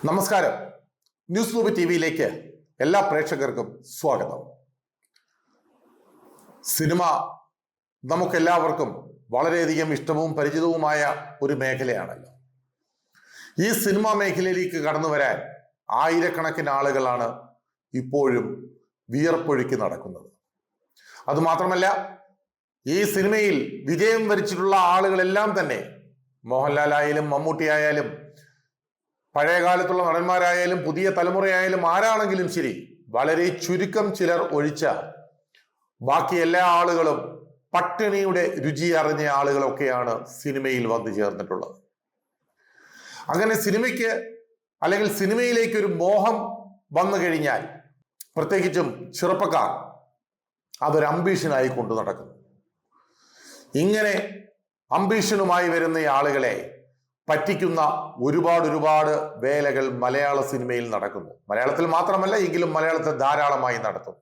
നമസ്കാരം. News lube ടിവിയിലേക്ക് എല്ലാ പ്രേക്ഷകർക്കും സ്വാഗതം. സിനിമ നമുക്കെല്ലാവർക്കും വളരെയധികം ഇഷ്ടവും പരിചിതവുമായ ഒരു മേഖലയാണല്ലോ. ഈ സിനിമാ മേഖലയിലേക്ക് കടന്നു വരാൻ ആയിരക്കണക്കിന് ആളുകളാണ് ഇപ്പോഴും വിയർപ്പൊഴുക്കി നടക്കുന്നത്. അതുമാത്രമല്ല, ഈ സിനിമയിൽ വിജയം വരിച്ചിട്ടുള്ള ആളുകളെല്ലാം തന്നെ മോഹൻലാൽ ആയാലും മമ്മൂട്ടി ആയാലും പഴയ കാലത്തുള്ള നടന്മാരായാലും പുതിയ തലമുറയായാലും ആരാണെങ്കിലും ശരി, വളരെ ചുരുക്കം ചിലർ ഒഴിച്ച ബാക്കി എല്ലാ ആളുകളും പട്ടിണിയുടെ രുചി അറിഞ്ഞ ആളുകളൊക്കെയാണ് സിനിമയിൽ വന്നു ചേർന്നിട്ടുള്ളത്. അങ്ങനെ സിനിമയ്ക്ക് അല്ലെങ്കിൽ സിനിമയിലേക്ക് ഒരു മോഹം വന്നു കഴിഞ്ഞാൽ, പ്രത്യേകിച്ചും ചെറുപ്പക്കാർ അതൊരു അംബീഷനായി കൊണ്ടു നടക്കുന്നു. ഇങ്ങനെ അംബീഷനുമായി വരുന്ന ആളുകളെ പറ്റിക്കുന്ന ഒരുപാട് വേലകൾ മലയാള സിനിമയിൽ നടക്കുന്നു. മലയാളത്തിൽ മാത്രമല്ല എങ്കിലും മലയാളത്തിൽ ധാരാളമായി നടത്തും.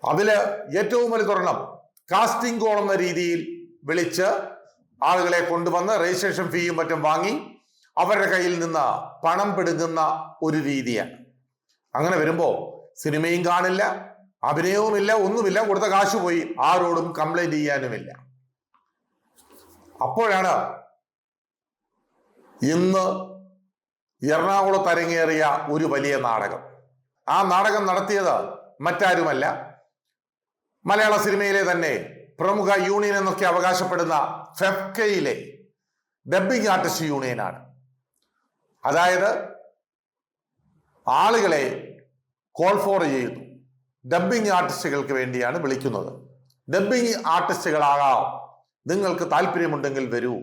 അതില് ഏറ്റവും വലുതൊരെണ്ണം കാസ്റ്റിംഗ് കോൾ എന്ന രീതിയിൽ വിളിച്ച് ആളുകളെ കൊണ്ടുവന്ന് രജിസ്ട്രേഷൻ ഫീയും മറ്റും വാങ്ങി അവരുടെ കയ്യിൽ നിന്ന് പണം പിടുങ്ങുന്ന ഒരു രീതിയാണ്. അങ്ങനെ വരുമ്പോ സിനിമയും കാണില്ല, അഭിനയവുമില്ല, ഒന്നുമില്ല, കൊടുത്ത കാശ് പോയി, ആരോടും കംപ്ലൈന്റ് ചെയ്യാനുമില്ല. അപ്പോഴാണ് ഇന്ന് എറണാകുളത്ത് അരങ്ങേറിയ ഒരു വലിയ നാടകം. ആ നാടകം നടത്തിയത് മറ്റാരുമല്ല, മലയാള സിനിമയിലെ തന്നെ പ്രമുഖ യൂണിയൻ എന്നൊക്കെ അവകാശപ്പെടുന്ന ഫെഫ്കയിലെ ഡബ്ബിംഗ് ആർട്ടിസ്റ്റ് യൂണിയനാണ്. അതായത് ആളുകളെ കോൾ ഫോർ ചെയ്യുന്നു, ഡബ്ബിംഗ് ആർട്ടിസ്റ്റുകൾക്ക് വേണ്ടിയാണ് വിളിക്കുന്നത്. ഡബ്ബിംഗ് ആർട്ടിസ്റ്റുകളാകാം, നിങ്ങൾക്ക് താല്പര്യമുണ്ടെങ്കിൽ വരൂ.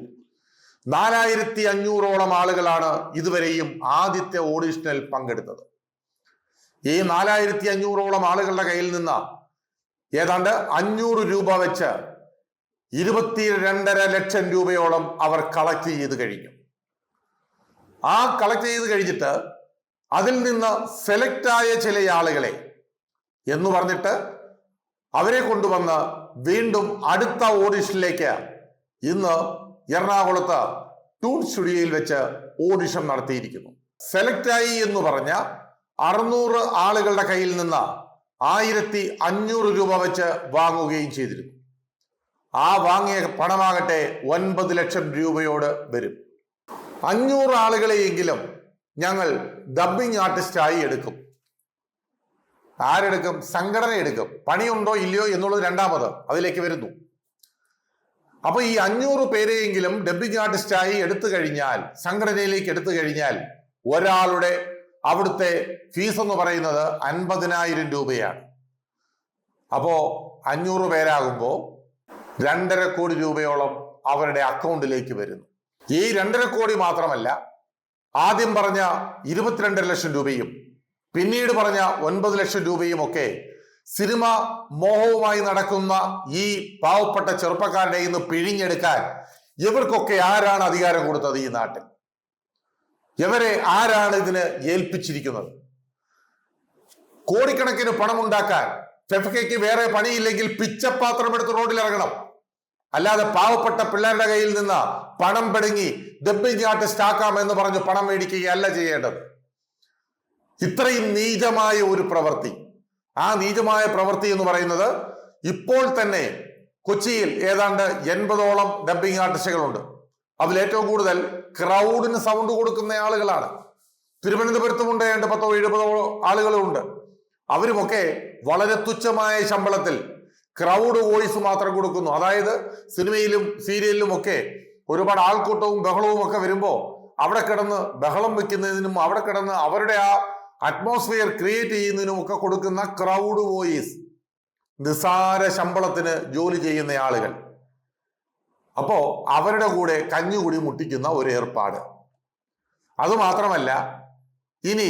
4500ഓളം ആളുകളാണ് ഇതുവരെയും ആദ്യത്തെ ഓഡിഷനിൽ പങ്കെടുത്തത്. ഈ 4500ഓളം ആളുകളുടെ കയ്യിൽ നിന്ന് ഏതാണ്ട് 500 രൂപ വെച്ച് 22.5 ലക്ഷം രൂപയോളം അവർ കളക്ട് ചെയ്ത് കഴിഞ്ഞു. ആ കളക്ട് ചെയ്ത് കഴിഞ്ഞിട്ട് അതിൽ നിന്ന് സെലക്ട് ആയ ചില ആളുകളെ എന്ന് പറഞ്ഞിട്ട് അവരെ കൊണ്ടുവന്ന് വീണ്ടും അടുത്ത ഓഡിഷനിലേക്ക് ഇന്ന് എറണാകുളത്ത് ടൂൺ സ്റ്റുഡിയോയിൽ വെച്ച് ഓഡിഷൻ നടത്തിയിരിക്കുന്നു. സെലക്ട് ആയി എന്ന് പറഞ്ഞ 600 ആളുകളുടെ കയ്യിൽ നിന്ന് 1500 രൂപ വെച്ച് വാങ്ങുകയും ചെയ്തിരുന്നു. ആ വാങ്ങിയ പണമാകട്ടെ 9 ലക്ഷം രൂപയോട് വരും. 500 ആളുകളെയെങ്കിലും ഞങ്ങൾ ഡബ്ബിംഗ് ആർട്ടിസ്റ്റായി എടുക്കും. ആരെടുക്കും? സംഘടന എടുക്കും. പണിയുണ്ടോ ഇല്ലയോ എന്നുള്ളത് രണ്ടാമത്, അതിലേക്ക് വരുന്നു. അപ്പൊ ഈ 500 പേരെയെങ്കിലും ഡബ്ബിംഗ് ആർട്ടിസ്റ്റായി എടുത്തു കഴിഞ്ഞാൽ, സംഘടനയിലേക്ക് എടുത്തു കഴിഞ്ഞാൽ, ഒരാളുടെ അവിടുത്തെ ഫീസ് എന്ന് പറയുന്നത് 50,000 രൂപയാണ്. അപ്പോ 500 പേരാകുമ്പോ 2.5 കോടി രൂപയോളം അവരുടെ അക്കൗണ്ടിലേക്ക് വരുന്നു. ഈ 2.5 കോടി മാത്രമല്ല, ആദ്യം പറഞ്ഞ 22 ലക്ഷം രൂപയും പിന്നീട് പറഞ്ഞ 9 ലക്ഷം രൂപയും ഒക്കെ സിനിമ മോഹവുമായി നടക്കുന്ന ഈ പാവപ്പെട്ട ചെറുപ്പക്കാരുടെ ഇന്ന് പിഴിഞ്ഞെടുക്കാൻ ഇവർക്കൊക്കെ ആരാണ് അധികാരം കൊടുത്തത്? ഈ നാട്ടിൽ ഇവരെ ആരാണ് ഇതിന് ഏൽപ്പിച്ചിരിക്കുന്നത്? കോടിക്കണക്കിന് പണമുണ്ടാക്കാൻ ഫെഫ്കയ്ക്ക് വേറെ പണിയില്ലെങ്കിൽ പിച്ചപാത്രം എടുത്ത് റോഡിൽ ഇറങ്ങണം. അല്ലാതെ പാവപ്പെട്ട പിള്ളേരുടെ കയ്യിൽ നിന്ന് പണം പിടുങ്ങി ഡബ്ബിംഗ് ആർട്ടിസ്റ്റ് ആക്കാം എന്ന് പറഞ്ഞ് പണം മേടിക്കുകയല്ല ചെയ്യേണ്ടത്. ഇത്രയും നീചമായ ഒരു പ്രവൃത്തി, ആ നീചമായ പ്രവൃത്തി എന്ന് പറയുന്നത് ഇപ്പോൾ തന്നെ കൊച്ചിയിൽ ഏതാണ്ട് 80ഓളം ഡബ്ബിംഗ് ആർട്ടിസ്റ്റുകളുണ്ട്. അതിൽ ഏറ്റവും കൂടുതൽ ക്രൗഡിന് സൗണ്ട് കൊടുക്കുന്ന ആളുകളാണ്. തിരുവനന്തപുരത്തുമുണ്ട് ഏതാണ്ട് 10-70 ആളുകളുണ്ട്. അവരുമൊക്കെ വളരെ തുച്ഛമായ ശമ്പളത്തിൽ ക്രൗഡ് വോയിസ് മാത്രം കൊടുക്കുന്നു. അതായത് സിനിമയിലും സീരിയലിലും ഒക്കെ ഒരുപാട് ആൾക്കൂട്ടവും ബഹളവും ഒക്കെ വരുമ്പോൾ അവിടെ കിടന്ന് ബഹളം വെക്കുന്നതിനും അവിടെ കിടന്ന് അവരുടെ ആ അറ്റ്മോസ്ഫിയർ ക്രിയേറ്റ് ചെയ്യുന്നതിനും ഒക്കെ കൊടുക്കുന്ന ക്രൗഡ് വോയിസ്, നിസാര ശമ്പളത്തിന് ജോലി ചെയ്യുന്ന ആളുകൾ. അപ്പോ അവരുടെ കൂടെ കഞ്ഞുകൂടി മുട്ടിക്കുന്ന ഒരു ഏർപ്പാട്. അതുമാത്രമല്ല, ഇനി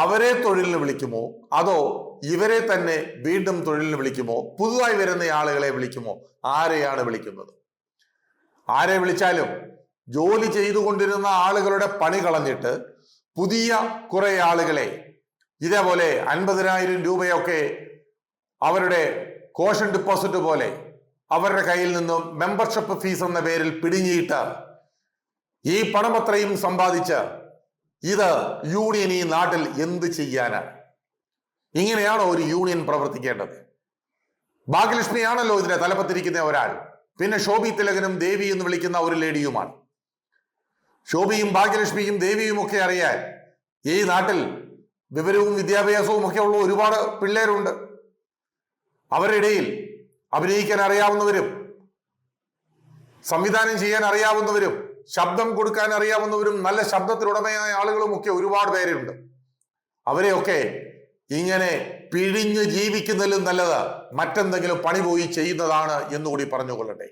അവരെ തൊഴിലിന് വിളിക്കുമോ അതോ ഇവരെ തന്നെ വീണ്ടും തൊഴിലിന് വിളിക്കുമോ? പുതുതായി വരുന്ന ആളുകളെ വിളിക്കുമോ? ആരെയാണ് വിളിക്കുന്നത്? ആരെ വിളിച്ചാലും ജോലി ചെയ്തുകൊണ്ടിരുന്ന ആളുകളുടെ പണി കളഞ്ഞിട്ട് പുതിയ കുറെ ആളുകളെ ഇതേപോലെ 50,000 രൂപയൊക്കെ അവരുടെ കോഷൻ ഡിപ്പോസിറ്റ് പോലെ അവരുടെ കയ്യിൽ നിന്നും മെമ്പർഷിപ്പ് ഫീസ് എന്ന പേരിൽ പിടുങ്ങിയിട്ട് ഈ പണമത്രയും സമ്പാദിച്ച് ഇത് യൂണിയൻ ഈ നാട്ടിൽ എന്ത് ചെയ്യാനാണ്? ഇങ്ങനെയാണോ ഒരു യൂണിയൻ പ്രവർത്തിക്കേണ്ടത്? ഭാഗ്യലക്ഷ്മിയാണല്ലോ ഇതിനെ തലപ്പത്തിരിക്കുന്ന ഒരാൾ. പിന്നെ ശോഭി തിലകനും ദേവി എന്ന് വിളിക്കുന്ന ഒരു ലേഡിയുമാണ്. ശോഭിയും ഭാഗ്യലക്ഷ്മിയും ദേവിയും ഒക്കെ അറിയാൻ ഈ നാട്ടിൽ വിവരവും വിദ്യാഭ്യാസവും ഒക്കെ ഉള്ള ഒരുപാട് പിള്ളേരുണ്ട്. അവരുടെ ഇടയിൽ അഭിനയിക്കാൻ അറിയാവുന്നവരും സംവിധാനം ചെയ്യാൻ അറിയാവുന്നവരും ശബ്ദം കൊടുക്കാൻ അറിയാവുന്നവരും നല്ല ശബ്ദത്തിനുടമയായ ആളുകളും ഒക്കെ ഒരുപാട് പേരുണ്ട്. അവരെയൊക്കെ ഇങ്ങനെ പിഴിഞ്ഞ് ജീവിക്കുന്നതിലും നല്ലത് മറ്റെന്തെങ്കിലും പണി പോയി ചെയ്യുന്നതാണ് എന്നുകൂടി പറഞ്ഞുകൊള്ളട്ടെ.